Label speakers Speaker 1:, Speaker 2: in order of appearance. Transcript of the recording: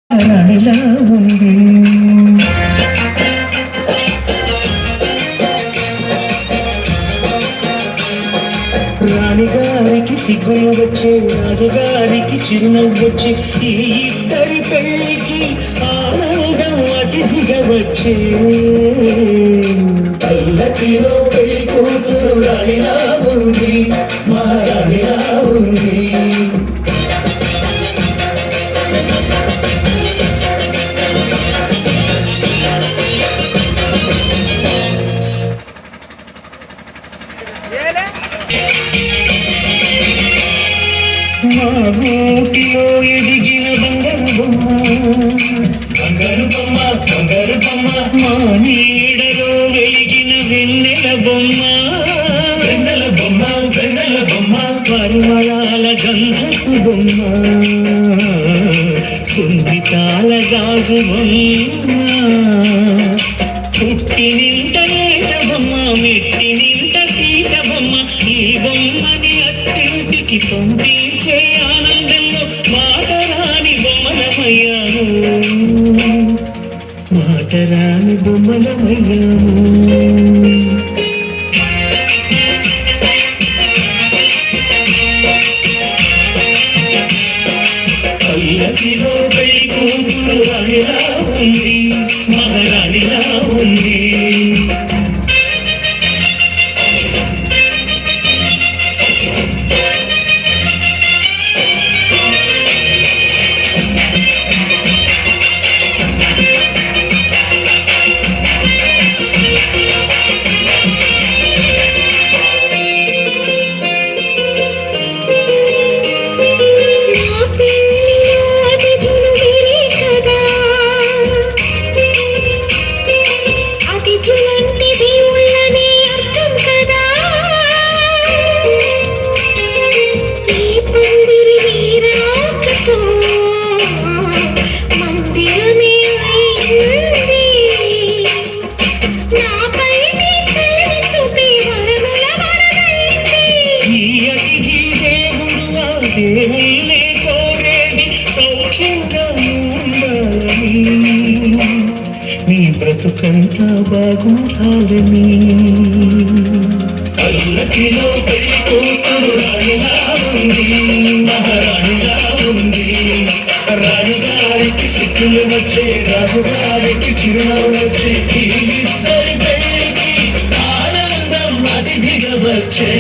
Speaker 1: రాణిలా ఉంది. రాణిగారికి సిగ్గులు వచ్చే, రాజుగారికి చిరునవ్వు వచ్చే, ఈ ఇద్దరి పెళ్లికి ఆనందం అతిథిగా వచ్చే. పల్లకిలో పెళ్లి కూతురు రాణిలా ఉంది, మా రాణిలా ఉంది. మా ఊటిలో ఎదిగిన బంగారు బొమ్మ, బంగారు బొమ్మ, బంగారు బొమ్మ. మా నీడలో వెలిగిన వెన్నెల బొమ్మ, వెన్నెల బొమ్మ, వెన్నెల బొమ్మ. పరిమళాల గంధపు బొమ్మ, సున్నితాల గాజు బొమ్మ. పుట్టినింట లేత బొమ్మ, మెట్టినింట సీత బొమ్మ. ఈ బొమ్మని అత్తింటికి పంపించే ఆనందంలో మాటరాని బొమ్మలమయ్యాము, మాటరాని బొమ్మలమయ్యాము. పల్లకిలో పెళ్లి కూతురు రాణిలా ఉంది, మహారాణిలా ఉంది. దేవుళ్ళే కోరేది సౌఖ్యంగా ఉండాలని, నీ బ్రతుకంతా బాగుండాలని. పల్లకిలో పెళ్లి కూతురు రాణిలా ఉంది, మహారాణిలా ఉంది. రాణిగారికి సిగ్గులు వచ్చే, రాజుగారికి చిరునవ్వు వచ్చే, ఈ ఇద్దరి పెళ్లికి ఆనందం అతిథిగా వచ్చే.